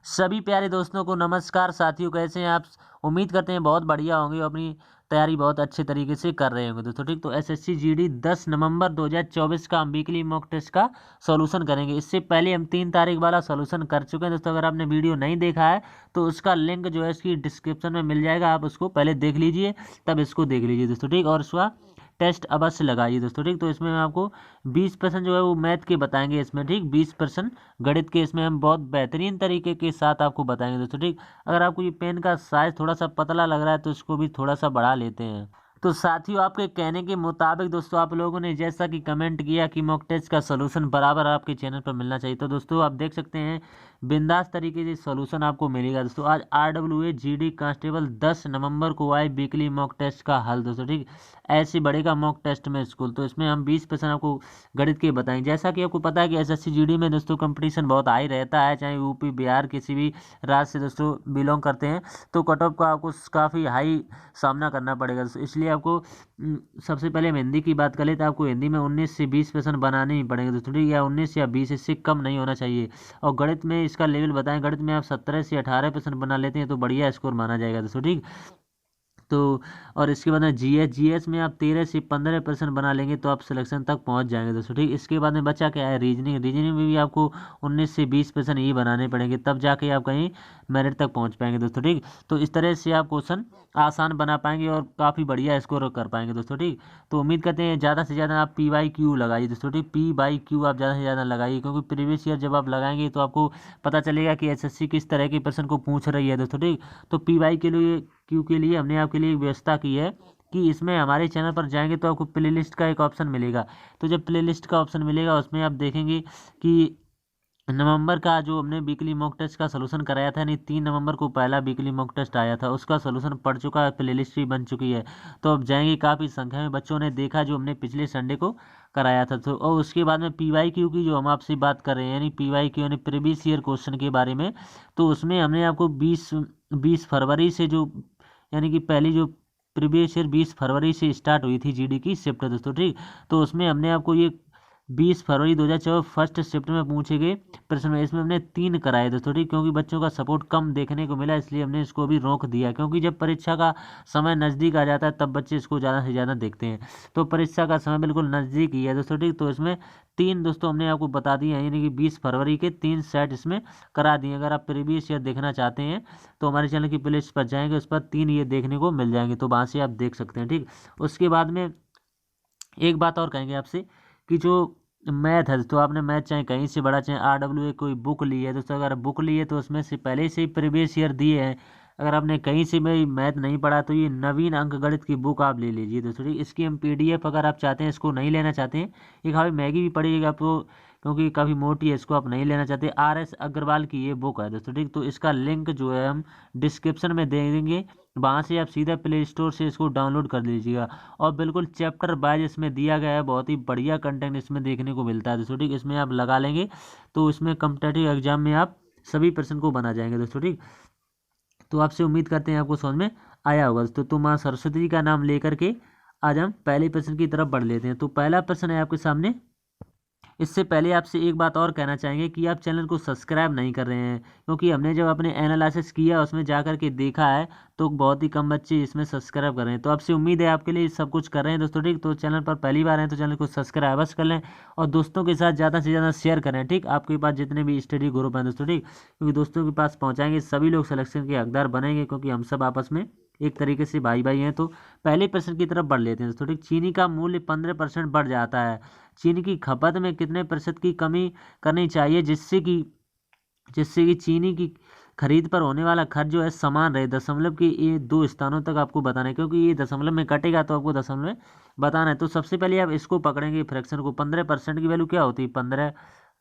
सभी प्यारे दोस्तों को नमस्कार। साथियों, कैसे हैं आप? उम्मीद करते हैं बहुत बढ़िया होंगे और अपनी तैयारी बहुत अच्छे तरीके से कर रहे होंगे दोस्तों। ठीक, तो एसएससी जीडी 10 नवंबर 2024 का हम वीकली मॉक टेस्ट का सॉल्यूशन करेंगे। इससे पहले हम 3 तारीख वाला सॉल्यूशन कर चुके हैं दोस्तों। अगर आपने वीडियो नहीं देखा है तो उसका लिंक जो है इसकी डिस्क्रिप्शन में मिल जाएगा, आप उसको पहले देख लीजिए, तब इसको देख लीजिए दोस्तों। ठीक, और उसका टेस्ट अवश्य लगाइए दोस्तों। ठीक, तो इसमें हम आपको 20% जो है वो मैथ के बताएंगे इसमें। ठीक, 20% गणित के इसमें हम बहुत बेहतरीन तरीके के साथ आपको बताएंगे दोस्तों। ठीक, अगर आपको ये पेन का साइज थोड़ा सा पतला लग रहा है तो इसको भी थोड़ा सा बढ़ा लेते हैं। तो साथियों, आपके कहने के मुताबिक दोस्तों आप लोगों ने जैसा कि कमेंट किया कि मॉक टेस्ट का सॉल्यूशन बराबर आपके चैनल पर मिलना चाहिए, तो दोस्तों आप देख सकते हैं बिंदास तरीके से सॉल्यूशन आपको मिलेगा दोस्तों। आज RWA GD कांस्टेबल 10 नवंबर को आए वीकली मॉक टेस्ट का हल दोस्तों। ठीक, ऐसे बढ़ेगा मॉक टेस्ट में स्कूल, तो इसमें हम 20% आपको गणित के बताएंगे। जैसा कि आपको पता है कि एसएससी जीडी में दोस्तों कंपटीशन बहुत हाई रहता है, चाहे यूपी बिहार किसी भी राज्य से दोस्तों बिलोंग करते हैं, तो कट ऑफ का आपको काफ़ी हाई सामना करना पड़ेगा दोस्तों। इसलिए आपको सबसे पहले हम हिंदी की बात कर ले तो आपको हिंदी में 19 से 20% बनाने ही पड़ेंगे दोस्तों। ठीक, या 19 या 20, इससे कम नहीं होना चाहिए। और गणित में इसका लेवल बताएं, गणित में आप 17 से 18% बना लेते हैं तो बढ़िया स्कोर माना जाएगा दोस्तों। ठीक, तो और इसके बाद में जीएस में आप 13 से 15% बना लेंगे तो आप सिलेक्शन तक पहुंच जाएंगे दोस्तों। ठीक, इसके बाद में बचा क्या है, रीजनिंग में भी आपको 19 से 20% ही बनाने पड़ेंगे, तब जाके आप कहीं मेरिट तक पहुंच पाएंगे दोस्तों। ठीक, तो इस तरह से आप क्वेश्चन आसान बना पाएंगे और काफ़ी बढ़िया स्कोर कर पाएंगे दोस्तों। ठीक, तो उम्मीद करते हैं ज़्यादा से ज़्यादा आप PYQ लगाइए दोस्तों। ठीक, PYQ आप ज़्यादा से ज़्यादा लगाइए, क्योंकि प्रीवियस ईयर जब आप लगाएंगे तो आपको पता चलेगा कि एसएससी किस तरह के प्रश्न को पूछ रही है दोस्तों। ठीक, तो PYQ के लिए हमने आपके लिए एक व्यवस्था की है कि इसमें हमारे चैनल पर जाएंगे तो आपको प्लेलिस्ट का एक ऑप्शन मिलेगा। तो जब प्लेलिस्ट का ऑप्शन मिलेगा उसमें आप देखेंगे कि नवंबर का जो हमने वीकली मॉक टेस्ट का सॉल्यूशन कराया था, यानी 3 नवंबर को पहला वीकली मॉक टेस्ट आया था, उसका सॉल्यूशन पड़ चुका है, प्लेलिस्ट भी बन चुकी है। तो अब जाएंगे, काफ़ी संख्या में बच्चों ने देखा जो हमने पिछले संडे को कराया था। तो और उसके बाद में PYQ की जो हम आपसे बात कर रहे हैं, यानी PYQ यानी प्रीवियस ईयर क्वेश्चन के बारे में, तो उसमें हमने आपको 20 फरवरी से जो, यानी कि पहली जो प्रीवियस ईयर 20 फरवरी से स्टार्ट हुई थी जीडी की शिफ्ट दोस्तों। ठीक, तो उसमें हमने आपको ये 20 फरवरी 2024 फर्स्ट शिफ्ट में पूछे गए प्रश्न में, इसमें हमने 3 कराए दोस्तों। ठीक, क्योंकि बच्चों का सपोर्ट कम देखने को मिला इसलिए हमने इसको भी रोक दिया, क्योंकि जब परीक्षा का समय नज़दीक आ जाता है तब बच्चे इसको ज़्यादा से ज़्यादा देखते हैं। तो परीक्षा का समय बिल्कुल नज़दीक ही है दोस्तों। ठीक, तो इसमें 3 दोस्तों हमने आपको बता दिए हैं, यानी कि 20 फरवरी के 3 सेट इसमें करा दिए। अगर आप प्रीवियस ईयर देखना चाहते हैं तो हमारे चैनल की प्लेलिस्ट पर जाएंगे, उस पर 3 ये देखने को मिल जाएंगे, तो वहाँ से आप देख सकते हैं। ठीक, उसके बाद में एक बात और कहेंगे आपसे कि जो मैथ है तो आपने मैथ चाहे कहीं से बड़ा, चाहे RWA कोई बुक ली है दोस्तों, अगर बुक ली है तो उसमें से पहले से ही प्रीवियस ईयर दिए हैं। अगर आपने कहीं से भी मैथ नहीं पढ़ा तो ये नवीन अंक गणित की बुक आप ले लीजिए दोस्तों। ठीक, इसकी हम PDF अगर आप चाहते हैं, इसको नहीं लेना चाहते हैं, ये काफ़ी महंगी भी पड़ेगी आपको क्योंकि काफ़ी मोटी है, इसको आप नहीं लेना चाहते, RS अग्रवाल की ये बुक है दोस्तों। ठीक, तो इसका लिंक जो है हम डिस्क्रिप्शन में दे देंगे, वहाँ से आप सीधा प्ले स्टोर से इसको डाउनलोड कर लीजिएगा। और बिल्कुल चैप्टर वाइज इसमें दिया गया है, बहुत ही बढ़िया कंटेंट इसमें देखने को मिलता है दोस्तों। ठीक, इसमें आप लगा लेंगे तो इसमें कॉम्पिटिटिव एग्जाम में आप सभी प्रश्न को बना जाएंगे दोस्तों। ठीक, तो आपसे उम्मीद करते हैं आपको समझ में आया होगा दोस्तों। तो माँ सरस्वती का नाम लेकर के आज हम पहले प्रश्न की तरफ बढ़ लेते हैं। तो पहला प्रश्न है आपके सामने। इससे पहले आपसे एक बात और कहना चाहेंगे कि आप चैनल को सब्सक्राइब नहीं कर रहे हैं, क्योंकि हमने जब अपने एनालिसिस किया उसमें जा कर के देखा है तो बहुत ही कम बच्चे इसमें सब्सक्राइब कर रहे हैं। तो आपसे उम्मीद है आपके लिए सब कुछ कर रहे हैं दोस्तों। ठीक, तो चैनल पर पहली बार हैं तो चैनल को सब्सक्राइब अवश्य कर लें और दोस्तों के साथ ज़्यादा से ज़्यादा शेयर करें। ठीक, आपके पास जितने भी स्टडी ग्रुप हैं दोस्तों, ठीक, क्योंकि दोस्तों के पास पहुँचाएंगे सभी लोग सिलेक्शन के हकदार बनेंगे, क्योंकि हम सब आपस में एक तरीके से भाई भाई हैं। तो पहले प्रश्न की तरफ बढ़ लेते हैं दोस्तों। ठीक, चीनी का मूल्य 15% बढ़ जाता है, चीनी की खपत में कितने प्रतिशत की कमी करनी चाहिए जिससे कि चीनी की खरीद पर होने वाला खर्च जो है समान रहे। दशमलव के ये 2 स्थानों तक आपको बताना है, क्योंकि ये दशमलव में कटेगा तो आपको दशमलव में बताना है। तो सबसे पहले आप इसको पकड़ेंगे फ्रैक्शन को। 15% की वैल्यू क्या होती है, 15,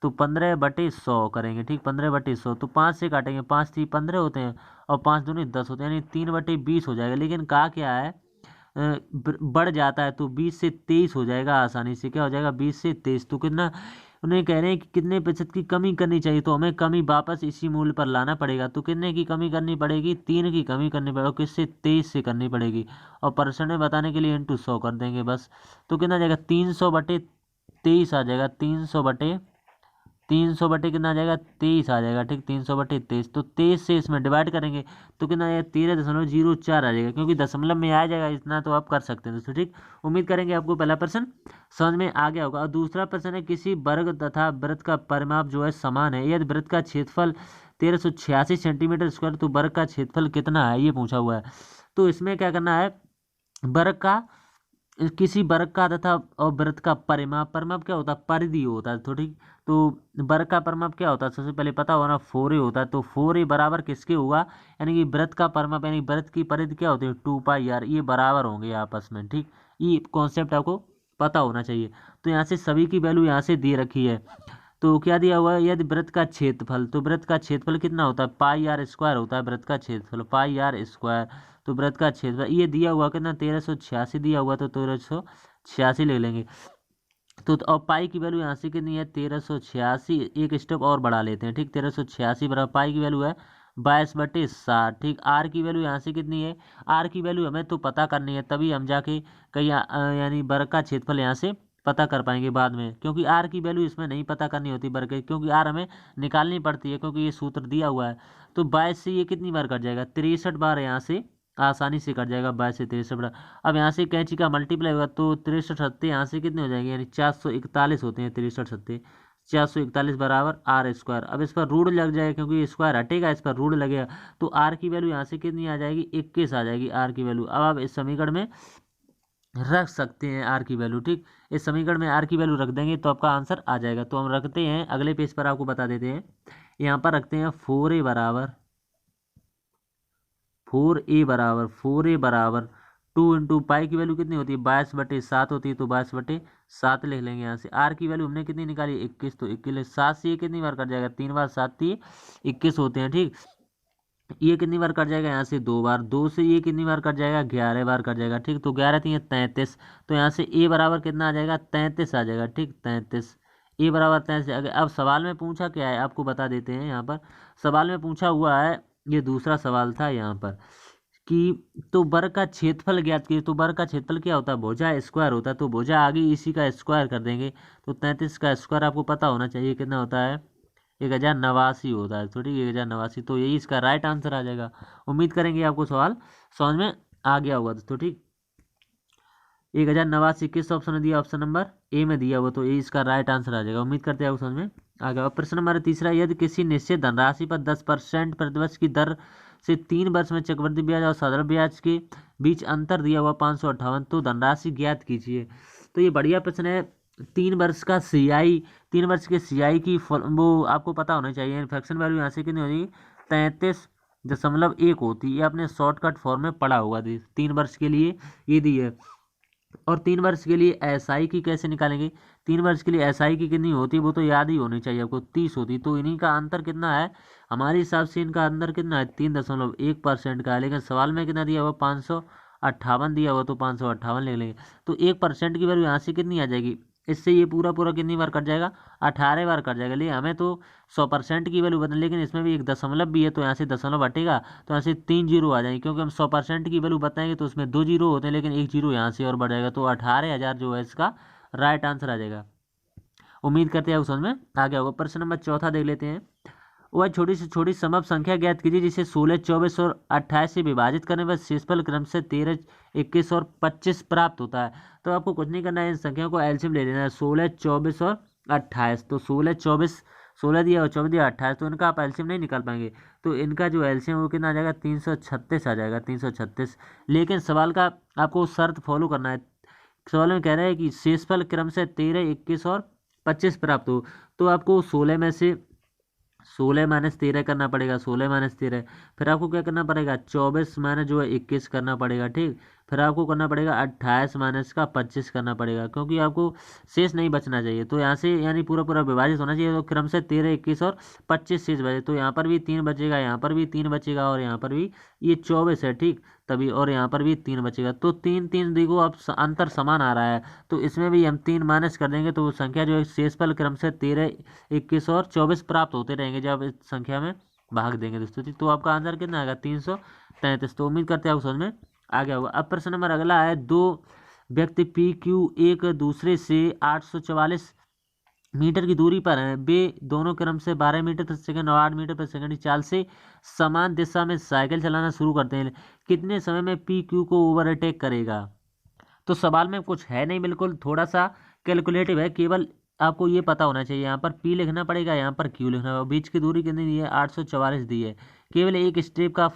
तो 15/100 करेंगे। ठीक, 15/100 तो 5 से काटेंगे, 5 3 15 होते हैं और 5 दूनी 10 होते हैं, यानी 3/20 हो जाएगा। लेकिन कहा क्या है, बढ़ जाता है तो 20 से 23 हो जाएगा आसानी से। क्या हो जाएगा, 20 से 23। तो कितना उन्हें कह रहे हैं कि कितने प्रतिशत की कमी करनी चाहिए, तो हमें कमी वापस इसी मूल्य पर लाना पड़ेगा। तो कितने की कमी करनी पड़ेगी, 3 की कमी करनी पड़ेगी, और किससे, 23 से करनी पड़ेगी। और परसेंट में बताने के लिए इंटू 100 कर देंगे बस। तो कितना जाएगा, 300/23 आ जाएगा, 300/23 300 बटे कितना आ जाएगा 23 आ जाएगा, ठीक, 300 बटे 23। तो 23 से इसमें डिवाइड करेंगे तो कितना आ जाएगा 13.04 आ जाएगा, क्योंकि दशमलव में आ जाएगा, इतना तो आप कर सकते हैं दोस्तों, ठीक। उम्मीद करेंगे आपको पहला प्रश्न समझ में आ गया होगा। और दूसरा प्रश्न है, किसी वर्ग तथा वृत्त का परिमाप जो है समान है, यदि वृत्त का क्षेत्रफल 1386 सेंटीमीटर स्क्वायर तो वर्ग का क्षेत्रफल कितना है, ये पूछा हुआ है। तो इसमें क्या करना है, वर्ग का, किसी वर्ग का तथा और वृत्त का परिमाप, परिमाप क्या होता है, परिधि होता है, तो ठीक। तो वर्ग का परिमाप क्या होता है, सबसे पहले पता होना 4a होता है। तो 4a बराबर किसके होगा, यानी कि वृत्त का परिमाप यानी वृत्त की परिधि क्या होती है 2πr, ये बराबर होंगे आपस में, ठीक। ये कॉन्सेप्ट आपको पता होना चाहिए। तो यहाँ से सभी की वैल्यू यहाँ से दे रखी है। तो क्या दिया हुआ है, यदि वृत्त का क्षेत्रफल, तो वृत्त का क्षेत्रफल कितना होता है πr² होता है, वृत्त का क्षेत्रफल πr²। तो वृत्त का क्षेत्रफल ये दिया हुआ कितना 1386 दिया हुआ, तो 1386 ले लेंगे। तो और पाई की वैल्यू यहाँ से कितनी है 1386, एक स्टेप और बढ़ा लेते हैं, ठीक। 1386 बराबर पाई की वैल्यू है 22/60, ठीक। आर की वैल्यू यहाँ से कितनी है, आर की वैल्यू हमें तो पता करनी है, तभी हम जाके कहीं यानी वर्ग का क्षेत्रफल यहाँ से पता कर पाएंगे बाद में, क्योंकि आर की वैल्यू इसमें नहीं पता करनी होती वर्ग की, क्योंकि आर हमें निकालनी पड़ती है, क्योंकि ये सूत्र दिया हुआ है। तो 22 से ये कितनी बार कट जाएगा 63 बार, यहाँ से आसानी से कट जाएगा 22 से 63 बार। अब यहाँ से कैंची का मल्टीप्लाई होगा तो 63 सत्ते यहाँ से कितने हो जाएंगे, यानी 441 होते हैं, 63 सत्ते 441 बराबर r²। अब इस पर रूट लग जाएगा, क्योंकि स्क्वायर हटेगा, इस पर रूट लगेगा, तो r की वैल्यू यहाँ से कितनी आ जाएगी 21 आ जाएगी r की वैल्यू। अब आप इस समीकरण में रख सकते हैं r की वैल्यू, ठीक। इस समीकरण में r की वैल्यू रख देंगे तो आपका आंसर आ जाएगा। तो हम रखते हैं, अगले पेज पर आपको बता देते हैं, यहाँ पर रखते हैं 4a बराबर 2 × की वैल्यू कितनी होती है 22/7 होती है, तो 22/7 लिख लेंगे। यहाँ से आर की वैल्यू हमने कितनी निकाली 21, तो 21 7 से ये कितनी बार कट जाएगा 3 बार, 7 3 21 होते हैं, ठीक। ये कितनी बार कट जाएगा यहाँ से 2 बार, 2 से ये कितनी बार कट जाएगा 11 बार कट जाएगा, ठीक। तो 11 3 33, तो यहाँ से ए बराबर कितना आ जाएगा 33 आ जाएगा, ठीक। 33 ए बराबर 33। अगर अब सवाल में पूछा क्या है आपको बता देते हैं। यहाँ पर सवाल में पूछा हुआ है, ये दूसरा सवाल था यहाँ पर कि तो वर्ग का क्षेत्रफल ज्ञात कीजिए। तो वर्ग का क्षेत्रफल क्या होता है भुजा स्क्वायर होता है, तो भुजा आगे इसी का स्क्वायर कर देंगे, तो 33 का स्क्वायर आपको पता होना चाहिए कितना होता है 1089 होता है, तो ठीक 1089, तो यही इसका राइट आंसर आ जाएगा। उम्मीद करेंगे आपको सवाल समझ में आ गया होगा दोस्तों, ठीक। 1089 किस ऑप्शन में दिया, ऑप्शन नंबर ए में दिया हुआ, तो ये इसका राइट आंसर आ जाएगा। उम्मीद करते हैं आपको समझ में आ गया। प्रश्न नंबर तीसरा, यदि किसी निश्चित धनराशि पर 10% प्रतिवर्ष की दर से 3 वर्ष में चक्रवृद्धि ब्याज और साधारण ब्याज के बीच अंतर दिया हुआ 558, तो धनराशि ज्ञात कीजिए। तो ये बढ़िया प्रश्न है। 3 वर्ष का CI, 3 वर्ष के CI की वो आपको पता होना चाहिए। फ्रैक्शन वैल्यू यहाँ से कितनी हो जाएगी 33.1 होती है, ये आपने शॉर्टकट फॉर्म में पढ़ा होगा। 3 वर्ष के लिए ये दी है। और 3 वर्ष के लिए SI की कैसे निकालेंगे, 3 वर्ष के लिए SI की कितनी होती है वो तो याद ही होनी चाहिए आपको, 30 होती। तो इन्हीं का अंतर कितना है, हमारे हिसाब से इनका अंतर कितना है 3.1% का है, लेकिन सवाल में कितना दिया हुआ 558 दिया हुआ, तो 558 ले लेंगे। तो 1% की वैल्यू यहाँ से कितनी आ जाएगी, इससे ये पूरा पूरा कितनी बार कट जाएगा 18 बार कट जाएगा। लेकिन हमें तो 100% की वैल्यू बदल, लेकिन इसमें भी एक दशमलव भी है, तो यहाँ से दशमलव हटेगा, तो यहाँ से 3 जीरो आ जाएंगे, क्योंकि हम 100% की वैल्यू बताएंगे तो उसमें 2 जीरो होते हैं, लेकिन 1 जीरो यहाँ से और बढ़ जाएगा, तो 18,000 जो है इसका राइट आंसर आ जाएगा। उम्मीद करते हैं समझ में आ गया होगा। प्रश्न नंबर चौथा देख लेते हैं। वह छोटी से छोटी समअप संख्या ज्ञात कीजिए जिसे 16, 24 और 28 से विभाजित करने पर शेषफल क्रम से 13, 21 और 25 प्राप्त होता है। तो आपको कुछ नहीं करना है, इन संख्याओं को एलसीएम ले लेना है 16, 24 और 28। तो 16, 24, 16 दिया और 24 दिया 28, तो इनका आप एलसीएम नहीं निकाल पाएंगे, तो इनका जो एलसीएम वो कितना आ जाएगा 336 आ जाएगा, 336। लेकिन सवाल का आपको शर्त फॉलो करना है। सवाल में कह रहा है कि शेषफल क्रम से 13, 21 और 25 प्राप्त हो, तो आपको 16 में से 16 माइनस 13 करना पड़ेगा, 16 माइनस 13। फिर आपको क्या करना पड़ेगा 24 माइनस जो है 21 करना पड़ेगा, ठीक। फिर आपको करना पड़ेगा 28 माइनस का 25 करना पड़ेगा, क्योंकि आपको शेष नहीं बचना चाहिए। तो यहाँ से यानी पूरा पूरा विभाजित होना चाहिए, तो क्रम से 13, 21 और 25 शेष बचे, तो यहाँ पर भी 3 बचेगा, यहाँ पर भी 3 बचेगा, और यहाँ पर भी ये 24 है, ठीक तभी, और यहाँ पर भी 3 बचेगा। तो 3 3 देखो अब अंतर समान आ रहा है, तो इसमें भी हम 3 माइनस कर देंगे, तो संख्या जो है शेषफल क्रम से 13, 21 और 24 प्राप्त होते रहेंगे जब इस संख्या में भाग देंगे दोस्तों। तो आपका आंसर कितना आएगा 333। तो उम्मीद करते हैं आपको समझ में आ गया होगा। अब प्रश्न नंबर अगला है, दो व्यक्ति PQ एक दूसरे से 844 मीटर की दूरी पर हैं, वे दोनों क्रम से 12 मीटर प्रति सेकंड और 8 मीटर प्रति सेकंड की चाल से समान दिशा में साइकिल चलाना शुरू करते हैं। कितने समय में पी क्यू को ओवरटेक करेगा? तो सवाल में कुछ है नहीं, बिल्कुल थोड़ा सा कैलकुलेटिव है। केवल आपको ये पता होना चाहिए, यहाँ पर पी लिखना पड़ेगा, यहाँ पर क्यू लिखना पड़ेगा। बीच की दूरी कितनी दी है? 844 दी है। केवल एक स्टेप का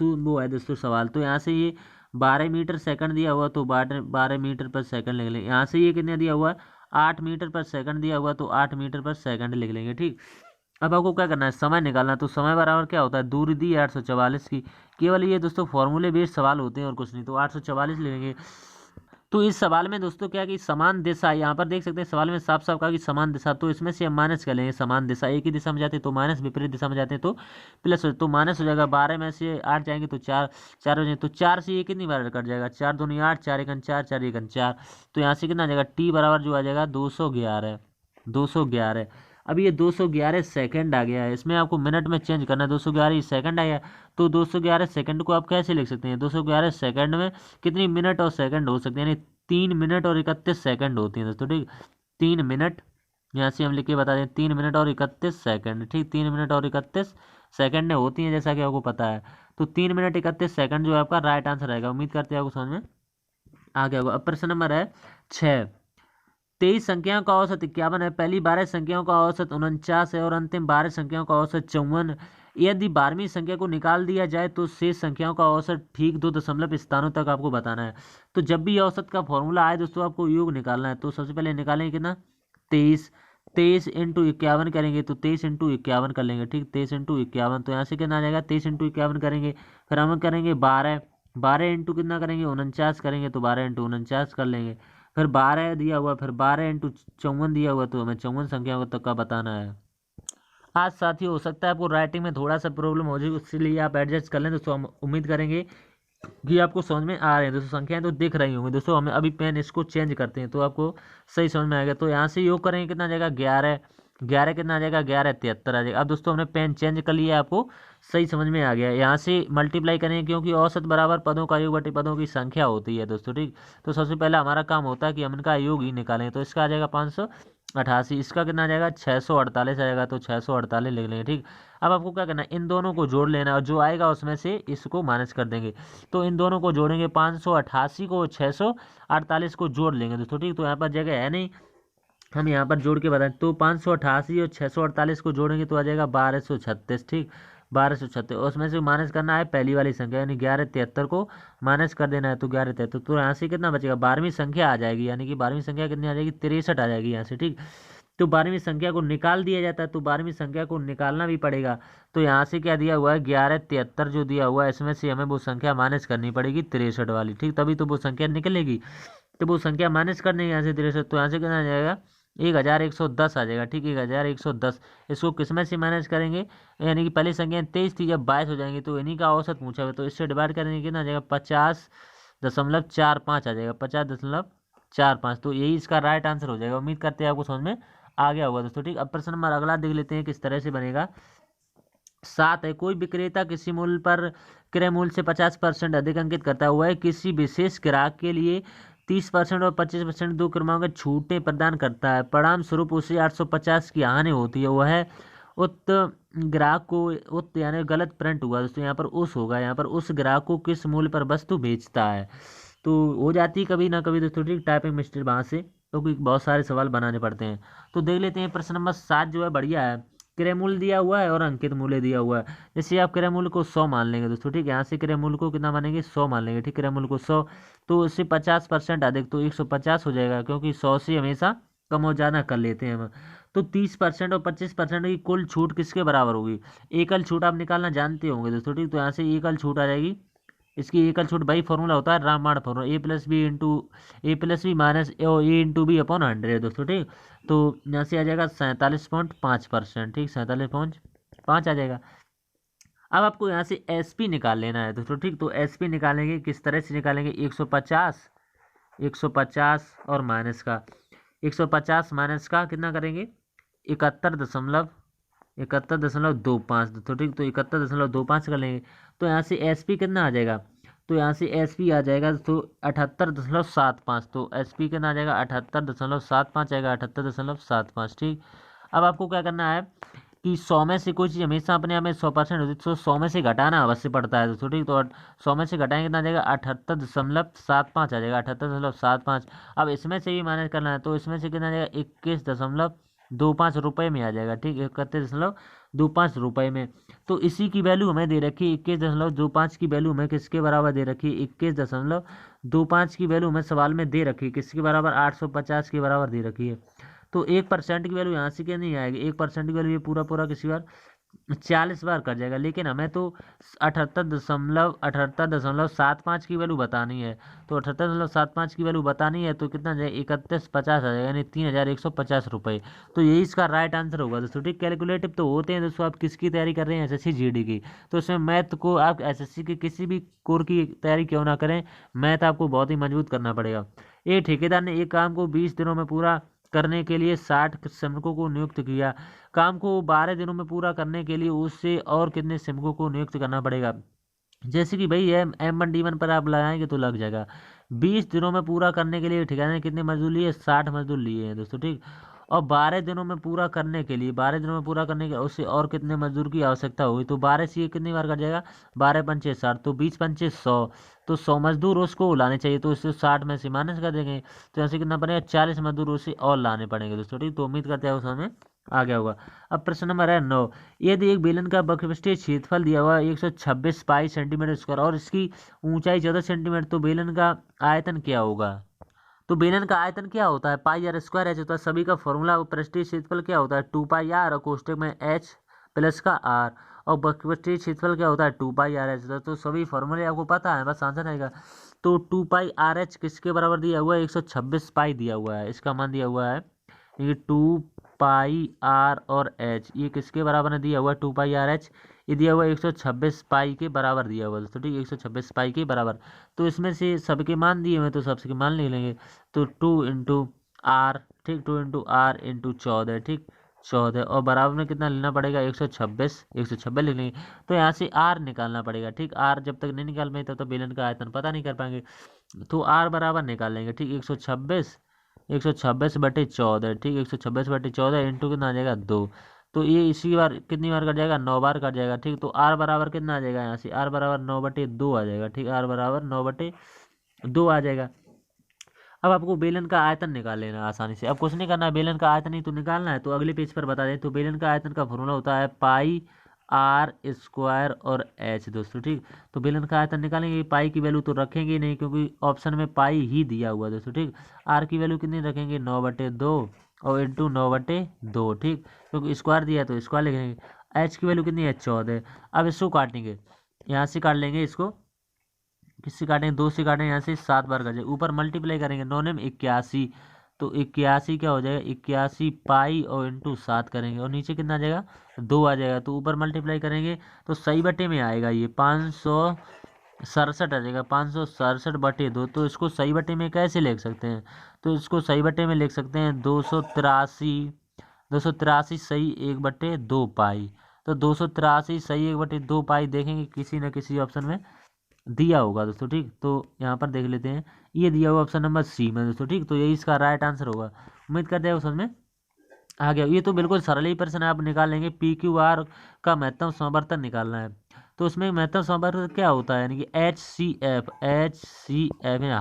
वो है दोस्तों सवाल। तो यहाँ से ये 12 मीटर सेकंड दिया हुआ, तो 12 मीटर पर सेकंड लिख लेंगे। यहाँ से ये कितने दिया हुआ है? 8 मीटर पर सेकंड दिया हुआ, तो 8 मीटर पर सेकंड लिख लेंगे। ठीक, अब आपको क्या करना है? समय निकालना है। तो समय बराबर क्या होता है? दूरी दी 844 की। केवल ये दोस्तों फॉर्मूले बेस्ड सवाल होते हैं और कुछ नहीं। तो 844 लेंगे। तो इस सवाल में दोस्तों क्या है कि समान दिशा, यहाँ पर देख सकते हैं सवाल में साफ साफ कहा कि समान दिशा, तो इसमें से हम माइनस कर लेंगे। समान दिशा एक ही दिशा में जाते हैं तो माइनस, विपरीत दिशा में जाते हैं तो प्लस हो, तो माइनस हो जाएगा। 12 में से 8 जाएंगे तो 4 4 हो जाएंगे, तो 4 से ये कितनी बार कट जाएगा? 4 दूनी 8, 4 एकन 4, 4 एकन 4। तो यहाँ से कितना आ जाएगा? टी बराबर जो आ जाएगा 211, 211। अब ये 211 सेकंड आ गया है, इसमें आपको मिनट में चेंज करना है। 211 सेकंड आया, तो 211 सेकंड को आप कैसे लिख सकते हैं? 211 सेकंड में कितनी मिनट और सेकंड हो सकते हैं? यानी 3 मिनट और 31 सेकंड होती हैं दोस्तों। ठीक, 3 मिनट, यहाँ से हम लिख के बता दें 3 मिनट और 31 सेकंड। ठीक, 3 मिनट और 31 सेकंड होती हैं, जैसा कि आपको पता है। तो 3 मिनट 31 सेकंड जो है आपका राइट आंसर रहेगा। उम्मीद करते हैं आपको समझ में आ गया होगा। अब प्रश्न नंबर है 6। 23 संख्याओं का औसत 51 है, पहली 12 संख्याओं का औसत 49 है और अंतिम 12 संख्याओं का औसत 54। यदि 12वीं संख्या को निकाल दिया जाए तो शेष संख्याओं का औसत ठीक 2 दशमलव स्थानों तक आपको बताना है। तो जब भी औसत का फॉर्मूला आए दोस्तों आपको योग निकालना है। तो सबसे पहले निकालेंगे कितना? 23। 23 इंटू 51 करेंगे तो 23 इंटू 51 कर लेंगे। ठीक, 23 इंटू 51, तो यहाँ से कितना आ जाएगा? 23 इंटू 51 करेंगे, फिर हम करेंगे 12। 12 इंटू कितना करेंगे? 49 करेंगे, तो 12 इंटू 49 कर लेंगे। फिर 12 दिया हुआ, फिर 12 इंटू 54 दिया हुआ, तो हमें 54 संख्या तक का बताना है। आज साथियों हो सकता है आपको राइटिंग में थोड़ा सा प्रॉब्लम हो जाए, उसके आप एडजस्ट कर लें दोस्तों। हम उम्मीद करेंगे कि आपको समझ में आ रहे हैं दोस्तों। संख्याएं तो दिख रही होंगी दोस्तों। हमें अभी पेन इसको चेंज करते हैं तो आपको सही समझ में आएगा। तो यहाँ से योग करेंगे, कितना आ जाएगा? 11। 11 कितना आ जाएगा? 11 73 आ जाएगा। अब दोस्तों हमने पेन चेंज कर लिया, आपको सही समझ में आ गया। यहाँ से मल्टीप्लाई करेंगे, क्योंकि औसत बराबर पदों का योग बटे पदों की संख्या होती है दोस्तों। ठीक, तो सबसे पहले हमारा काम होता है कि हम इनका योग ही निकालें। तो इसका आ जाएगा 588, इसका कितना आ जाएगा? 648 आ जाएगा, तो 648 लिख लेंगे। ठीक, अब आपको क्या करना है? इन दोनों को जोड़ लेना और जो आएगा उसमें से इसको माइनस कर देंगे। तो इन दोनों को जोड़ेंगे, 588 को 648 को जोड़ लेंगे दोस्तों। ठीक, तो यहाँ पर जगह है नहीं, हम यहाँ पर जोड़ के बताएं। तो 588 और 648 को जोड़ेंगे तो आ जाएगा 1236। ठीक, 1236, उसमें से माइनस करना है पहली वाली संख्या यानी 1173 को माइनस कर देना है। तो 1173, तो यहाँ से कितना बचेगा? 12वीं संख्या आ जाएगी, यानी कि 12वीं संख्या कितनी आ जाएगी? 63 आ जाएगी यहाँ से। ठीक, तो 12वीं संख्या को निकाल दिया जाता है, तो 12वीं संख्या को निकालना भी पड़ेगा। तो यहाँ से क्या दिया हुआ है? 1173 जो दिया हुआ है, इसमें से हमें वो संख्या माइनस करनी पड़ेगी 63 वाली। ठीक, तभी तो वो संख्या निकलेगी। तो वो संख्या माइनस करने यहाँ से 63, तो यहाँ से कितना आ जाएगा? 1110 आ जाएगा। ठीक, 1110। इसको किस में से माइनस करेंगे? यानी कि पहली संख्या 23 थी, जब 22 हो जाएंगी तो इन्हीं का औसत पूछा हुआ, तो इससे डिवाइड करेंगे कितना आ जाएगा? 50.45 आ जाएगा, 50.45। तो यही इसका राइट आंसर हो जाएगा। उम्मीद करते हैं आपको समझ में आ गया होगा दोस्तों। ठीक, अब प्रश्न नंबर अगला देख लेते हैं किस तरह से बनेगा। 7 है, कोई विक्रेता किसी मूल्य पर क्रय मूल्य से 50% अधिक अंकित करता है। वह किसी विशेष ग्राहक के लिए 30% और 25% दो क्रमांक छूटें प्रदान करता है। परिणाम स्वरूप उसे 850 की हानि होती है। वह उत ग्राहक को, उत यानी गलत प्रिंट हुआ दोस्तों, यहाँ पर उस होगा, यहाँ पर उस ग्राहक को किस मूल्य पर वस्तु बेचता है। तो हो जाती है कभी ना कभी दोस्तों। ठीक, टाइपिंग मिस्टेक वहाँ से, क्योंकि बहुत सारे सवाल बनाने पड़ते हैं। तो देख लेते हैं प्रश्न नंबर 7 जो है बढ़िया है। क्रय मूल्य दिया हुआ है और अंकित मूल्य दिया हुआ है। जैसे आप क्रय मूल्य को 100 मान लेंगे दोस्तों। ठीक, यहाँ से क्रय मूल्य को कितना मानेंगे? 100 मान लेंगे। ठीक, क्रय मूल्य को 100, तो इससे 50% अधिक, तो 150 हो जाएगा, क्योंकि 100 से हमेशा कम और ज़्यादा कर लेते हैं हम। तो 30% और 25% की कुल छूट किसके बराबर होगी? एकल छूट आप निकालना जानते होंगे दोस्तों। ठीक, तो यहाँ से एकल छूट आ जाएगी। इसकी एकल छूट वही फॉर्मूला होता है, रामबाण फॉर्मूला, ए प्लस बी माइनस ए इंटू बी अपॉन 100 दोस्तों। ठीक, तो यहाँ से आ जाएगा 47.5%। ठीक, 47.5 आ जाएगा। अब आपको यहाँ से एसपी निकाल लेना है दोस्तों। ठीक, तो एसपी निकालेंगे, किस तरह से निकालेंगे? 150 और माइनस का 150 माइनस का कितना करेंगे? 71.25 दोस्तों। ठीक, तो 71.25 कर लेंगे। तो यहाँ से एसपी कितना आ जाएगा? तो यहाँ से एस पी आ जाएगा तो 78.75। तो एस पी कितना आ जाएगा 78.75 आएगा, 78.75। ठीक, अब आपको क्या करना है कि 100 में से कोई चीज़ हमेशा अपने आप में 100% होती है, तो 100 में से घटाना अवश्य पड़ता है दोस्तों। ठीक, तो 100 में से घटाएंगे कितना आ जाएगा 78.75 आ जाएगा, 78.75। अब इसमें से भी माइनस करना है, तो इसमें से कितना आ जाएगा 21.25 रुपये में आ जाएगा। ठीक, 31.25 रुपये में। तो इसी की वैल्यू हमें दे रखी है 21.25 की वैल्यू हमें किसके बराबर दे रखी है 21.25 की वैल्यू हमें सवाल में दे रखी है किसके बराबर 850 के बराबर दे रखी है। तो 1% की वैल्यू यहाँ से क्या नहीं आएगी, 1% की वैल्यू ये पूरा पूरा किसी बार 40 बार कर जाएगा, लेकिन हमें तो 78.75 की वैल्यू बतानी है। तो 78.75 की वैल्यू बतानी है तो कितना जाए 3150 आ जाएगा, यानी 3150 रुपये। तो यही इसका राइट आंसर होगा दोस्तों। ठीक, कैलकुलेटिव तो होते हैं दोस्तों, आप किसकी तैयारी कर रहे हैं एसएससी जीडी की, तो इसमें मैथ को आप एसएससी के किसी भी कोर की तैयारी क्यों ना करें, मैथ आपको बहुत ही मजबूत करना पड़ेगा। एक ठेकेदार ने एक काम को 20 दिनों में पूरा करने के लिए 60 श्रमिकों को नियुक्त किया। काम को 12 दिनों में पूरा करने के लिए उससे और कितने श्रमिकों को नियुक्त करना पड़ेगा। जैसे कि भाई M1D1 पर आप लगाएंगे तो लग जाएगा। 20 दिनों में पूरा करने के लिए ठेकेदार ने कितने मजदूर लिए 60 मजदूर लिए हैं दोस्तों। ठीक, और 12 दिनों में पूरा करने के लिए 12 दिनों में पूरा करने के उससे और कितने मजदूर की आवश्यकता होगी, तो 12 से ये कितनी बार कट जाएगा 12 पंचे 60, तो 20 पंचे 100, तो 100 मजदूर उसको लाने चाहिए, तो इससे 60 में से माइनस कर देंगे, तो ऐसे कितना पड़ेगा 40 मजदूर उसे और लाने पड़ेंगे दोस्तों। ठीक, तो उम्मीद करते हैं उस समय आ गया होगा। अब प्रश्न नंबर है 9। यदि एक बेलन का वक्रपृष्ठीय क्षेत्रफल दिया हुआ 126 पाई सेंटीमीटर स्क्वायर और इसकी ऊंचाई 14 सेंटीमीटर, तो बेलन का आयतन क्या होगा। तो बेलन का आयतन क्या होता है पाई आर स्क्वायर एच होता है, सभी का फॉर्मूला। पृष्ठीय क्षेत्रफल क्या होता है 2 पाई आर और कोष्टक में एच प्लस का आर, और वक्रपृष्ठीय क्षेत्रफल क्या होता है 2 पाई आर एच होता है। तो सभी फॉर्मूले आपको पता है, बस आंसर आएगा। तो 2 पाई आर एच किसके बराबर दिया हुआ है 126 पाई दिया हुआ है, इसका मान दिया हुआ है ये 2 पाई आर और एच, ये किसके बराबर ने दिया हुआ है 2 पाई आर एच, ये दिया हुआ 126 पाई के बराबर दिया हुआ है दोस्तों। ठीक, 126 पाई के बराबर। तो इसमें से सबके मान दिए हुए तो सबके मान ले लेंगे, तो 2 इंटू आर, ठीक 2 इंटू आर इंटू 14, ठीक 14, और बराबर में कितना लेना पड़ेगा 126 लिख लेंगे। तो यहाँ से आर निकालना पड़ेगा। ठीक, आर जब तक नहीं निकाल पाए तब तक बेलन का आयतन पता नहीं कर पाएंगे, तो आर बराबर निकाल लेंगे। ठीक, 126/14, ठीक 126/14 इंटू कितना आ जाएगा 2, तो ये इसी बार कितनी बार कट जाएगा 9 बार कट जाएगा। ठीक, तो आर बराबर कितना आ जाएगा यहाँ से आर बराबर 9/2 आ जाएगा। ठीक, आर बराबर 9/2 आ जाएगा। अब आपको बेलन का आयतन निकाल लेना है आसानी से। अब कुछ नहीं करना है, बेलन का आयतन ही तो निकालना है। तो अगले पेज पर बता दें, तो बेलन का आयतन का फॉर्मूला होता है पाई आर स्क्वायर और एच दोस्तों। ठीक, तो बेलन का आयतन निकालेंगे, पाई की वैल्यू तो रखेंगे नहीं क्योंकि ऑप्शन में पाई ही दिया हुआ है दोस्तों। ठीक, आर की वैल्यू कितनी रखेंगे 9/2 और इंटू 9/2। ठीक, क्योंकि स्क्वायर दिया है तो स्क्वायर लिखेंगे। एच की वैल्यू कितनी है 14। अब इसको काटेंगे, यहाँ से काट लेंगे इसको, किससे काटेंगे 2 से काटेंगे, यहाँ से 7 बार कर जाए, ऊपर मल्टीप्लाई करेंगे 9 में 81, तो 81 क्या हो जाएगा 81 पाई और इंटू 7 करेंगे, और नीचे कितना आ जाएगा 2 आ जाएगा, तो ऊपर मल्टीप्लाई करेंगे तो सही बटे में आएगा ये 567 आ जाएगा, 567/2। तो इसको सही बटे में कैसे लिख सकते हैं, तो इसको सही बटे में लिख सकते हैं 283 सही 1/2 पाई। तो 283 सही 1/2 पाई देखेंगे किसी न किसी ऑप्शन में दिया होगा दोस्तों। ठीक, तो यहाँ पर देख लेते हैं, ये दिया हुआ ऑप्शन नंबर सी में दोस्तों। ठीक, तो यही इसका राइट आंसर होगा। उम्मीद करते हैं उस में आ गया। ये तो बिल्कुल सरल ही प्रश्न आप निकाल लेंगे। पी क्यू आर का महत्तम समवर्तन निकालना है, तो उसमें महत्तम समवर्तन क्या होता है, यानी कि H C F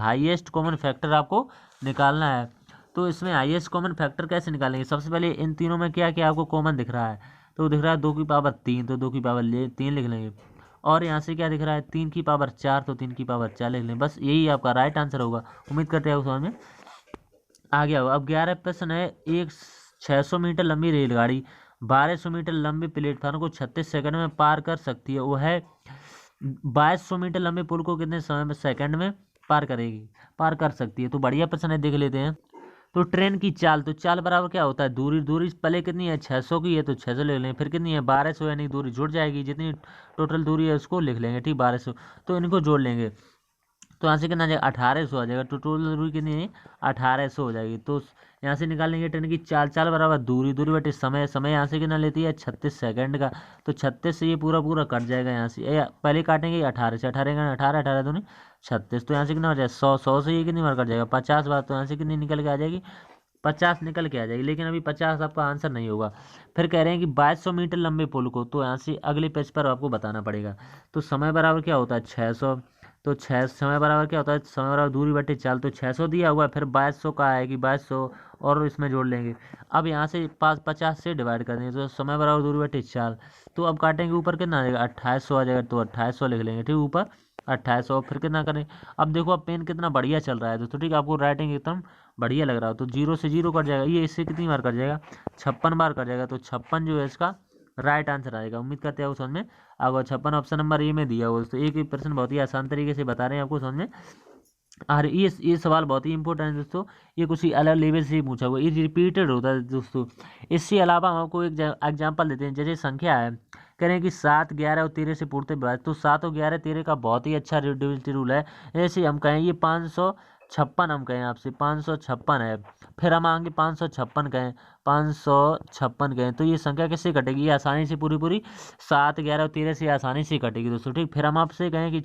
highest common factor आपको निकालना है। तो इसमें हाईएस्ट कॉमन फैक्टर कैसे निकालेंगे, सबसे पहले इन तीनों में क्या क्या आपको कॉमन दिख रहा है, तो दिख रहा है 2 की पावर 3, तो 2 की पावर 3 लिख लेंगे, और यहाँ से क्या दिख रहा है 3 की पावर 4, तो 3 की पावर 4 लिख लें। बस यही आपका राइट आंसर होगा। उम्मीद करते हैं उस में आ गया होगा। अब 11 प्रश्न है, एक 600 मीटर लंबी रेलगाड़ी 1200 मीटर लंबे प्लेटफार्म को 36 सेकंड में पार कर सकती है, वो है 2200 मीटर लंबे पुल को कितने समय में सेकंड में पार कर सकती है। तो बढ़िया प्रश्न है, देख लेते हैं। तो ट्रेन की चाल, तो चाल बराबर क्या होता है दूरी पहले कितनी है 600 की है, तो 600 ले लें, फिर कितनी है 1200, यानी दूरी जुड़ जाएगी, जितनी टोटल दूरी है उसको लिख लेंगे। ठीक, 1200, तो इनको जोड़ लेंगे, तो यहाँ से कितना आ जाएगा 1800 आ जाएगा। तो टोटल दूरी कितनी है 1800 हो जाएगी। तो यहाँ से निकाल लेंगे ट्रेन की चाल, चाल बराबर दूरी, दूरी बटे समय, समय यहाँ से कितना लेती है 36 सेकंड का। तो 36 से ये पूरा पूरा कट जाएगा यहाँ से, पहले काटेंगे 18 से, 18 का 18, 18 दूनी 36। तो यहाँ से कितना हो जाएगा 100, 100 से ये कितनी बार कट जाएगा 50 बार। तो यहाँ से कितनी निकल के आ जाएगी 50 निकल के आ जाएगी। लेकिन अभी 50 आपका आंसर नहीं होगा। फिर कह रहे हैं कि 2200 मीटर लंबे पुल को, तो यहाँ से अगले पेज पर आपको बताना पड़ेगा। तो समय बराबर क्या होता है 600। तो समय बराबर क्या होता है, समय बराबर दूरी बटे चाल। तो 600 दिया हुआ है, फिर 2200 का आएगी 2200 और इसमें जोड़ लेंगे। अब यहाँ से 50 से डिवाइड कर देंगे, तो समय बराबर दूरी बटे चाल। तो अब काटेंगे ऊपर कितना आ जाएगा 2800 आ जाएगा। तो 2800 लिख लेंगे, ठीक, ऊपर 2800। फिर कितना करें, अब देखो अब पेन कितना बढ़िया चल रहा है दोस्तों, ठीक, आपको राइटिंग एकदम बढ़िया लग रहा हो। तो 0 से 0 कट जाएगा, ये इससे कितनी बार कट जाएगा 56 बार कट जाएगा। तो 56 जो है इसका राइट आंसर आएगा। उम्मीद करते हैं आपको समझ में आगे। 56 ऑप्शन नंबर ए में दिया हुआ दोस्तों। एक प्रश्न बहुत ही आसान तरीके से बता रहे हैं आपको समझ में। और ये सवाल बहुत ही इंपॉर्टेंट है दोस्तों, ये कुछ अलग लेवल से ही पूछा हुआ, ये रिपीटेड होता है दोस्तों। इसके अलावा हम आपको एक एग्जाम्पल देते हैं, जैसे संख्या है, कह रहे हैं कि 7, 11 और 13 से पूछते हैं। तो 7 और 11, 13 का बहुत ही अच्छा रिड्यूसिबिलिटी रूल है। जैसे हम कहें ये 556 हम कहें आपसे 556 है, फिर हम आएंगे 556 कहें, 556 कहें, तो ये संख्या किससे कटेगी, ये आसानी से पूरी पूरी 7, 11 और 13 से आसानी से कटेगी दोस्तों, ठीक। फिर हम आपसे कहें कि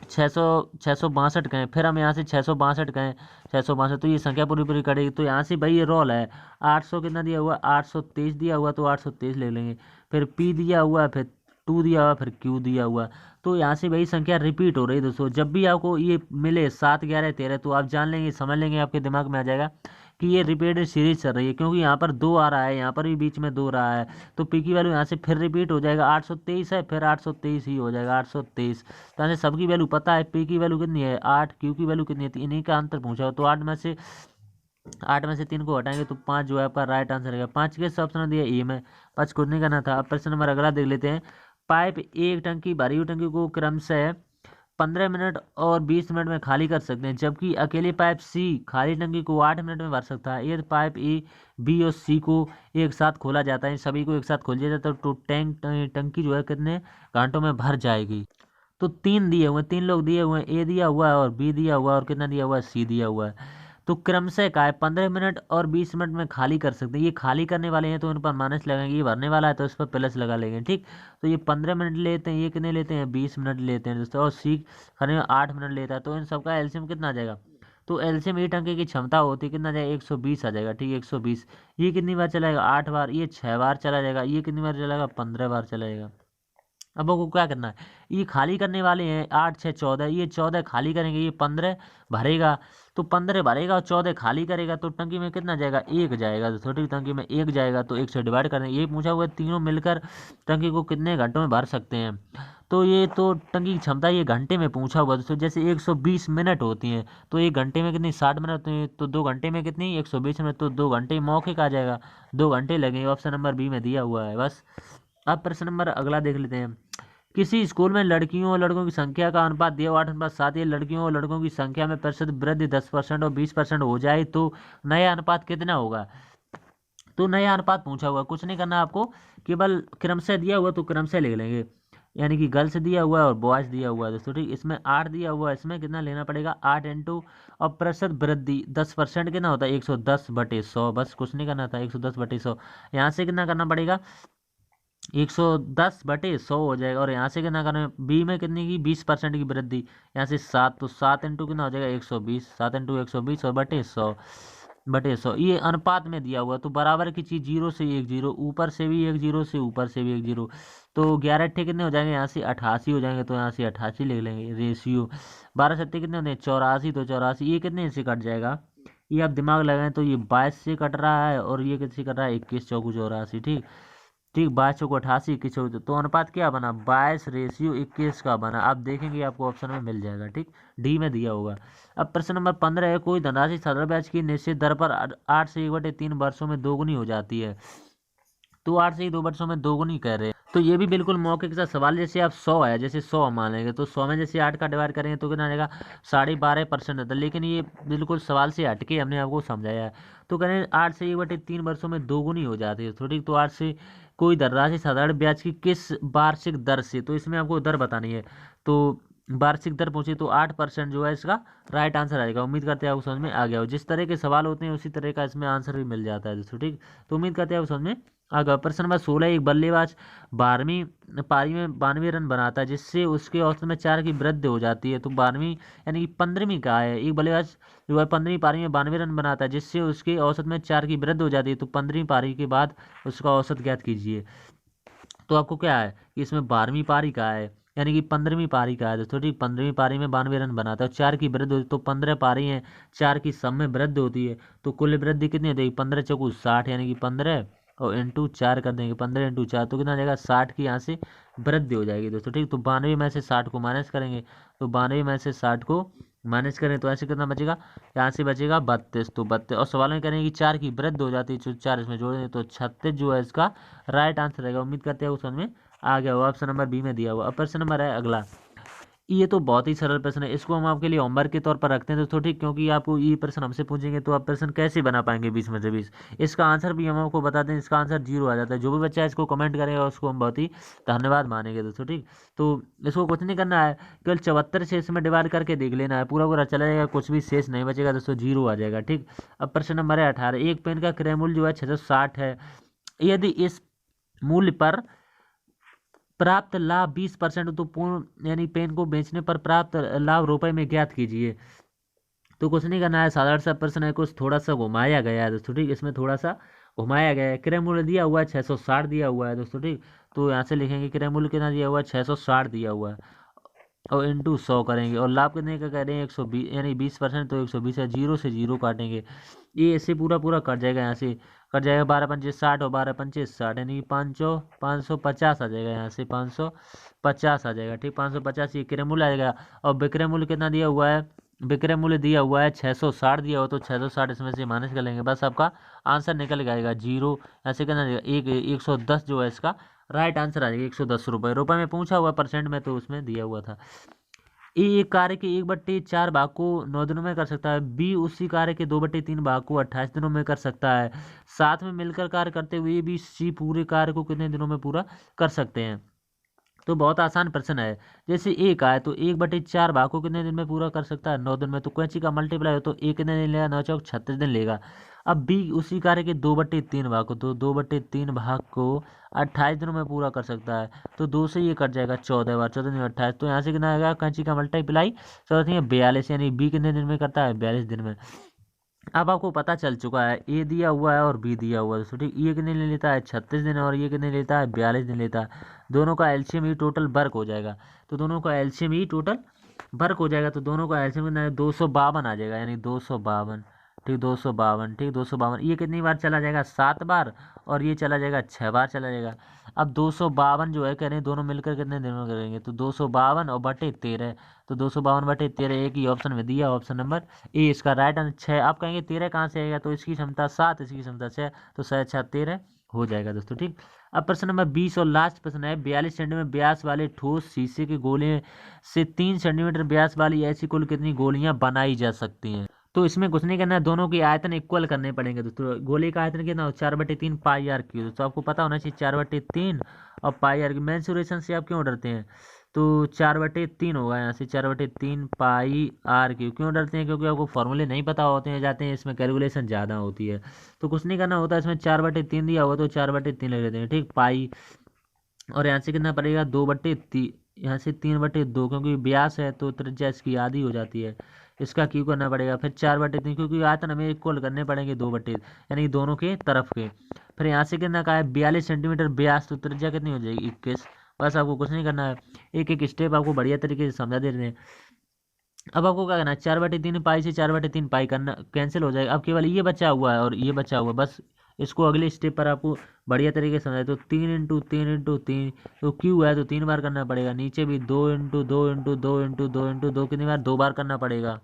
662 कहें, फिर हम यहाँ से 662 कहें, 662, तो ये संख्या पूरी पूरी कटेगी। तो यहाँ से भाई ये रोल है 800 कितना दिया हुआ 823 दिया हुआ, तो 823 ले लेंगे। फिर P दिया हुआ, फिर 2 दिया हुआ, फिर Q दिया हुआ। तो यहाँ से भाई संख्या रिपीट हो रही है दोस्तों। जब भी आपको ये मिले 7, 11, 13, तो आप जान लेंगे, समझ लेंगे, आपके दिमाग में आ जाएगा कि ये रिपीटेड सीरीज चल रही है, क्योंकि यहाँ पर 2 आ रहा है, यहाँ पर भी बीच में 2 रहा है। तो P की वैल्यू यहाँ से फिर रिपीट हो जाएगा, 823 है, फिर 823 ही हो जाएगा, 823। तो यहाँ से सबकी वैल्यू पता है, P की वैल्यू कितनी है 8, Q की वैल्यू कितनी है, इन्हीं का अंतर पूछा हो। तो 8 में से 3 को हटाएंगे तो 5 जो है आपका राइट आंसर रहेगा। 5 के ऑप्शन दिया ए में, 5 खुद नहीं करना था। अब प्रश्न नंबर अगला देख लेते हैं। पाइप एक टंकी भरी हुई टंकी को क्रमशः 15 मिनट और 20 मिनट में खाली कर सकते हैं, जबकि अकेले पाइप सी खाली टंकी को 8 मिनट में भर सकता है। यदि पाइप ए, बी और सी को एक साथ खोला जाता है, सभी को एक साथ खोल दिया जाता है, तो टंकी जो है कितने घंटों में भर जाएगी। तो 3 दिए हुए हैं, 3 लोग दिए हुए हैं, ए दिया हुआ है और बी दिया हुआ है और कितना दिया हुआ है सी दिया हुआ है। तो क्रमशः का है 15 मिनट और 20 मिनट में खाली कर सकते हैं। ये खाली करने वाले हैं तो इन पर माइनस लगाएंगे, ये भरने वाला है तो इस पर प्लस लगा लेंगे, ठीक। तो ये 15 मिनट लेते हैं, ये कितने लेते हैं 20 मिनट लेते हैं दोस्तों, और सी खाने में 8 मिनट लेता है। तो इन सबका एलसीएम कितना आ जाएगा, तो एलसीएम ये टंकी की क्षमता होती है कितना आ जाएगा 120 आ जाएगा, ठीक, 120। ये कितनी बार चलाएगा 8 बार, ये 6 बार चला जाएगा, ये कितनी बार चलाएगा 15 बार चलाएगा। अब आपको क्या करना है, ये खाली करने वाले हैं 8, 6, 14, ये 14 खाली करेंगे, ये 15 भरेगा। तो 15 भरेगा और 14 खाली करेगा, तो टंकी में कितना जाएगा 1 जाएगा। तो छोटी टंकी में 1 जाएगा, तो 1 से डिवाइड करें। ये पूछा हुआ है तीनों मिलकर टंकी को कितने घंटों में भर सकते हैं। तो ये तो टंकी की क्षमता ये घंटे में पूछा हुआ दोस्तों। जैसे 120 मिनट होती हैं, तो 1 घंटे में कितनी 60 मिनट होती हैं, तो 2 घंटे में कितनी 120 मिनट, तो 2 घंटे मौखिक आ जाएगा, 2 घंटे लगेंगे। ऑप्शन नंबर बी में दिया हुआ है बस। अब प्रश्न नंबर अगला देख लेते हैं। किसी स्कूल में लड़कियों और लड़कों की संख्या का अनुपात दिया 8:7, ये लड़कियों और लड़कों की संख्या में प्रतिशत वृद्धि 10% और 20% हो जाए तो नया अनुपात कितना होगा। तो नया अनुपात पूछा हुआ, कुछ नहीं करना आपको, केवल क्रमशः दिया हुआ तो क्रमशः ले लेंगे, यानी कि गर्ल्स दिया हुआ है और बॉयज दिया हुआ है दोस्तों, ठीक। इसमें 8 दिया हुआ है, इसमें कितना लेना पड़ेगा 8 इंटू, और प्रतिशत वृद्धि 10% कितना होता है 110/100, बस कुछ नहीं करना था 110/100। यहाँ से कितना करना पड़ेगा 110/100 हो जाएगा। और यहाँ से कितना करना बी में कितनी की 20% की वृद्धि, यहाँ से 7, तो 7 इंटू कितना हो जाएगा 120, 7 इंटू 120 और बटे 100 ये अनुपात में दिया हुआ। तो बराबर की चीज 0 से 1 0, ऊपर से भी 1 0 से ऊपर से भी 1 0, तो 11 अट्ठे कितने हो जाएंगे यहाँ से 88 हो जाएंगे, तो यहाँ से 88 लिख लेंगे। रेशियो 12 सत्ते कितने होते हैं 84, तो 84 ये कितने से कट जाएगा, ये आप दिमाग लगाएं तो ये 22 से कट रहा है, और ये किससे कट रहा है 21 चौको 84, ठीक, ठीक। 22 चौको 88, 21 चौको, तो अनुपात क्या बना 22:21 का बना। आप देखेंगे आपको ऑप्शन में मिल जाएगा, ठीक, डी में दिया होगा। अब प्रश्न नंबर 15 है, कोई धनराशि साधारण ब्याज की निश्चित दर पर 8 से 1/3 वर्षों में दोगुनी हो जाती है। तो 8 से 2 वर्षों में दोगुनी कह रहे हैं, तो ये भी बिल्कुल मौके का सवाल। जैसे आप 100 है, जैसे 100 मान लेंगे, तो 100 में जैसे 8 का डिवाइड करेंगे तो कितना आ जाएगा 12.5% होता है। लेकिन ये बिल्कुल सवाल से हटके हमने आपको समझाया है। तो कह रहे हैं 8 से 1/3 वर्षों में दोगुनी हो जाती है, थोड़ी। तो 8 से कोई धनराशि साधारण ब्याज की किस वार्षिक दर से, तो इसमें आपको दर बतानी है। तो वार्षिक दर पूछे तो 8% जो है इसका राइट आंसर आएगा। उम्मीद करते हैं आपको समझ में आ गया हो। जिस तरह के सवाल होते हैं उसी तरह का इसमें आंसर भी मिल जाता है दोस्तों, ठीक। तो उम्मीद करते हैं आपको समझ में आ गया। प्रश्न नंबर 16, एक बल्लेबाज 12वीं पारी में 92 रन बनाता है जिससे उसके औसत में 4 की वृद्धि हो जाती है। तो 12वीं यानी कि 15वीं का है। एक बल्लेबाज जो है 15वीं पारी में 92 रन बनाता है जिससे उसके औसत में 4 की वृद्धि हो जाती है। तो 15वीं पारी के बाद उसका औसत ज्ञात कीजिए। तो आपको क्या है कि इसमें 12वीं पारी का है, यानी कि 15वीं पारी का है दोस्तों, ठीक। 15वीं पारी में 92 रन बनाता है, 4 की वृद्धि होती है। तो 15 पारी हैं, 4 की सब में वृद्धि होती है। तो कुल वृद्धि कितनी हो जाएगी? 15 चौकू 60, यानी कि 15 और इंटू 4 कर देंगे। 15 इंटू 4 तो कितना हो जाएगा? 60 की यहाँ से वृद्धि हो जाएगी दोस्तों, ठीक। तो 92 में से 60 को माइनस करेंगे। तो 92 में से 60 को माइनस करें तो ऐसे कितना बचेगा? यहाँ से बचेगा 32। तो 32 और सवाल में करेंगे कि 4 की वृद्धि हो जाती है, तो 4 इसमें जोड़ देंगे तो 36 जो है इसका राइट आंसर रहेगा। उम्मीद करते हैं समझ में आ गया हुआ। ऑप्शन नंबर बी में दिया हुआ। अब प्रश्न नंबर है अगला। ये तो बहुत ही सरल प्रश्न है, इसको हम आपके लिए होमवर्क के तौर पर रखते हैं दोस्तों, ठीक। क्योंकि आपको ये प्रश्न हमसे पूछेंगे तो आप प्रश्न कैसे बना पाएंगे 20 में से 20। इसका आंसर भी हम आपको बता दें, इसका आंसर 0 आ जाता है। जो भी बच्चा इसको कमेंट करेगा उसको हम बहुत ही धन्यवाद मानेंगे दोस्तों, ठीक। तो इसको कुछ नहीं करना है, केवल 74 से इसमें डिवाइड करके देख लेना है, पूरा पूरा चला जाएगा, कुछ भी शेष नहीं बचेगा दोस्तों, 0 आ जाएगा, ठीक। अब प्रश्न नंबर है 18, एक पेन का क्रय मूल्य जो है 660 है। यदि इस मूल्य पर प्राप्त लाभ 20% तो पूर्ण यानी पेन को बेचने पर प्राप्त लाभ रुपए में ज्ञात कीजिए। तो कुछ नहीं करना है, साधारण सा प्रश्न है, कुछ थोड़ा सा घुमाया गया है दोस्तों, ठीक। इसमें थोड़ा सा घुमाया गया है। क्रय मूल्य दिया हुआ है 660 दिया हुआ है दोस्तों, ठीक। तो यहाँ से लिखेंगे क्रय मूल्य कितना दिया हुआ है? 660 दिया हुआ है और इंटू 100 करेंगे। और लाभ कितने का कह रहे हैं? 120 यानी 20%, तो 120 है, 0 से 0 काटेंगे। ये ऐसे पूरा पूरा कट जाएगा, यहाँ से कट जाएगा। 12 पंचे 60 और 12 पंचे 60, यानी 550 आ जाएगा। यहाँ से 550 आ जाएगा, ठीक। 550 ये क्रय मूल्य आ जाएगा। और विक्रय मूल्य कितना दिया हुआ है? विक्रय मूल्य दिया हुआ है 660 दिया हुआ, तो 660 इसमें से माइनस कर लेंगे, बस आपका आंसर निकल जाएगा 0। ऐसे कितना जाएगा? 110 जो है इसका राइट आंसर आ जाएगा। 110 रुपये, रुपये में पूछा हुआ, परसेंट में तो उसमें दिया हुआ था। ए एक कार्य के 1/4 भाग को 9 दिनों में कर सकता है। बी उसी कार्य के 2/3 भाग को 28 दिनों में कर सकता है। साथ में मिलकर कार्य करते हुए भी सी पूरे कार्य को कितने दिनों में पूरा कर सकते हैं? तो बहुत आसान प्रश्न है। जैसे एक आए तो 1/4 भाग को कितने दिन में पूरा कर सकता है? 9 दिन में। तो कैंची का मल्टीप्लाई हो तो एक कितने दिन लेगा? 9 चौक 36 दिन लेगा। अब बी उसी कार्य के 2/3 भाग को, तो 2/3 भाग को 28 दिनों में पूरा कर सकता है। तो 2 से ये कट जाएगा 14 बार, 14 दिन 28। तो यहाँ से कितना आएगा? कैंची का मल्टीप्लाई 14 42, यानी बी कितने दिन में करता है? 42 दिन में। अब आपको पता चल चुका है ए दिया हुआ है और बी दिया हुआ है दोस्तों, ठीक। ये कितने दिन लेता है? 36 दिन, और ये कितने लेता है? 42 दिन लेता है। दोनों का एलसीएम ही टोटल वर्क हो जाएगा। तो दोनों का एलसीएम ही टोटल वर्क हो जाएगा। तो दोनों का एलसीएम कितना है? 252 आ जाएगा, यानी 252, ठीक। 252, ठीक। 252 ये कितनी बार चला जाएगा? 7 बार, और ये चला जाएगा 6 बार चला जाएगा। अब 252 जो है कह रहे हैं दोनों मिलकर कितने दिन में करेंगे? तो 252 और बटे 13, तो 252 बटे 13 एक ही ऑप्शन में दिया, ऑप्शन नंबर ए इसका राइट आंसर। 6 आप कहेंगे 13 कहाँ से आएगा? तो इसकी क्षमता 7, इसकी क्षमता 6, तो 6 6 13 हो जाएगा दोस्तों, ठीक। अब प्रश्न नंबर 20 और लास्ट प्रश्न है। 42 सेंटीमीटर व्यास वाले ठोस शीशे के गोले से 3 सेंटीमीटर व्यास वाली ऐसी कुल कितनी गोलियां बनाई जा सकती हैं? तो इसमें कुछ नहीं करना है, दोनों की आयतन इक्वल करने पड़ेंगे दोस्तों। गोले का आयतन कितना हो? 4/3 पाई आर क्यूब। दोस्तों आपको पता होना चाहिए 4/3 और पाई आर क्यूब। मेंसुरेशन से आप क्यों डरते हैं? तो 4/3 होगा, यहाँ से 4/3 पाई आर क्यूब। क्यों डरते हैं? क्योंकि आपको फॉर्मूले नहीं पता होते हैं, जाते हैं इसमें कैलकुलेशन ज़्यादा होती है। तो कुछ नहीं करना होता, इसमें 4/3 दिया हुआ तो 4/3 ले लेते हैं, ठीक। पाई, और यहाँ से कितना पड़ेगा? 2/3, यहाँ से 3/2, क्योंकि व्यास है तो त्रिज्या इसकी आधी हो जाती है। इसका क्यू करना पड़ेगा। फिर 4/3, क्योंकि आयतन हमें इक्वल करने पड़ेंगे 2/3, यानी दोनों के तरफ के। फिर यहाँ से कितना का है? 42 सेंटीमीटर व्यास, तो त्रिज्या कितनी हो जाएगी? 21। बस आपको कुछ नहीं करना है, एक एक स्टेप आपको बढ़िया तरीके से समझा दे रहे हैं। अब आपको क्या करना है? 4/3 पाई से 4/3 पाई करना कैंसिल हो जाएगा। अब केवल ये बचा हुआ है और ये बचा हुआ, बस इसको अगले स्टेप पर आपको बढ़िया तरीके से समझाए। तो 3 × 3 × 3, तो क्यू है तो 3 बार करना पड़ेगा। नीचे भी 2 × 2 × 2 × 2 × 2 कितनी बार? 2 बार करना पड़ेगा।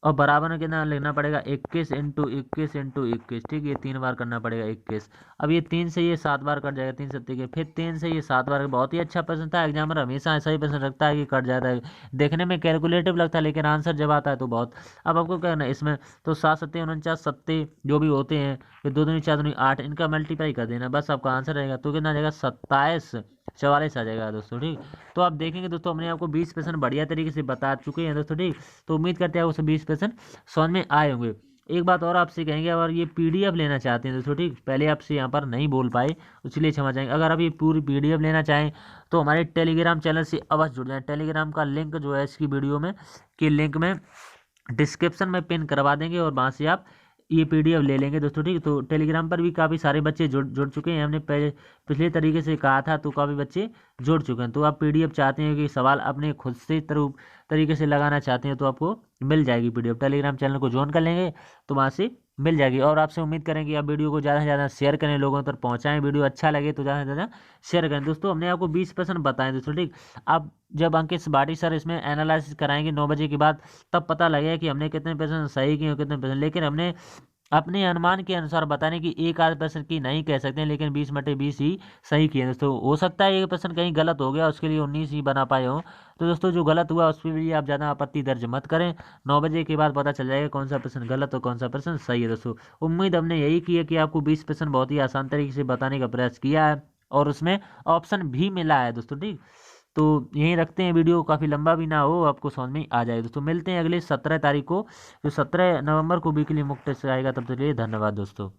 और बराबर में कितना लिखना पड़ेगा? 21 × 21 × 21, ठीक। ये 3 बार करना पड़ेगा 21। अब ये 3 से ये 7 बार कट जाएगा, 3 7 के। फिर 3 से ये 7 बार। बहुत ही अच्छा प्रश्न था, एग्जामर हमेशा ऐसा ही प्रश्न रखता है कि कट जाता है। देखने में कैलकुलेटिव लगता है लेकिन आंसर जब आता है तो बहुत। अब आपको क्या करना है इसमें? तो 7 7 49 सत्ते जो भी होते हैं, फिर 2 दूनी 4 दूनी 8, इनका मल्टीप्लाई कर देना, बस आपका आंसर रहेगा। तो कितना आ जाएगा? 27 44 आ जाएगा दोस्तों, ठीक। तो आप देखेंगे दोस्तों हमने आपको 20% बढ़िया तरीके से बता चुके हैं दोस्तों, ठीक। तो उम्मीद करते हैं आपको 20% समझ में आए होंगे। एक बात और आपसे कहेंगे, अगर ये पीडीएफ लेना चाहते हैं दोस्तों, ठीक, पहले आपसे यहाँ पर नहीं बोल पाए इसलिए क्षमा चाहेंगे। अगर आप ये पूरी पीडीएफ लेना चाहें तो हमारे टेलीग्राम चैनल से अवश्य जुड़ जाएं। टेलीग्राम का लिंक जो है इसकी वीडियो में के लिंक में डिस्क्रिप्शन में पिन करवा देंगे और वहाँ से आप ये पीडीएफ ले लेंगे दोस्तों, ठीक। तो टेलीग्राम पर भी काफ़ी सारे बच्चे जुड़ चुके हैं, हमने पहले पिछले तरीके से कहा था तो काफ़ी बच्चे जुड़ चुके हैं। तो आप पीडीएफ चाहते हैं कि सवाल अपने खुद से तरीके से लगाना चाहते हैं तो आपको मिल जाएगी पीडीएफ। टेलीग्राम चैनल को ज्वाइन कर लेंगे तो वहाँ से मिल जाएगी। और आपसे उम्मीद करेंगे आप वीडियो को ज़्यादा से ज़्यादा शेयर करें, लोगों तक पहुँचाएं। वीडियो अच्छा लगे तो ज़्यादा से ज़्यादा शेयर करें दोस्तों। हमने आपको 20% बताएं दोस्तों, ठीक। आप जब अंकित भाटी सर इसमें एनालिसिस कराएंगे 9 बजे के बाद, तब पता लगेगा कि हमने कितने % सही किए और कितने %, लेकिन हमने अपने अनुमान के अनुसार बताने की एक आध % की नहीं कह सकते हैं, लेकिन 20/20 ही सही किए दोस्तों। हो सकता है 1% कहीं गलत हो गया, उसके लिए 19 ही बना पाए हो। तो दोस्तों जो गलत हुआ उस पर भी आप ज़्यादा आपत्ति दर्ज मत करें। 9 बजे के बाद पता चल जाएगा कौन सा % गलत और कौन सा % सही है दोस्तों। उम्मीद हमने यही की है कि आपको 20% बहुत ही आसान तरीके से बताने का प्रयास किया है और उसमें ऑप्शन भी मिला है दोस्तों, ठीक। तो यहीं रखते हैं, वीडियो काफ़ी लंबा भी ना हो, आपको समझ में आ जाए दोस्तों। मिलते हैं अगले 17 तारीख को, जो 17 नवंबर को वीकली मुफ्त टेस्ट आएगा। तब तक के लिए धन्यवाद दोस्तों।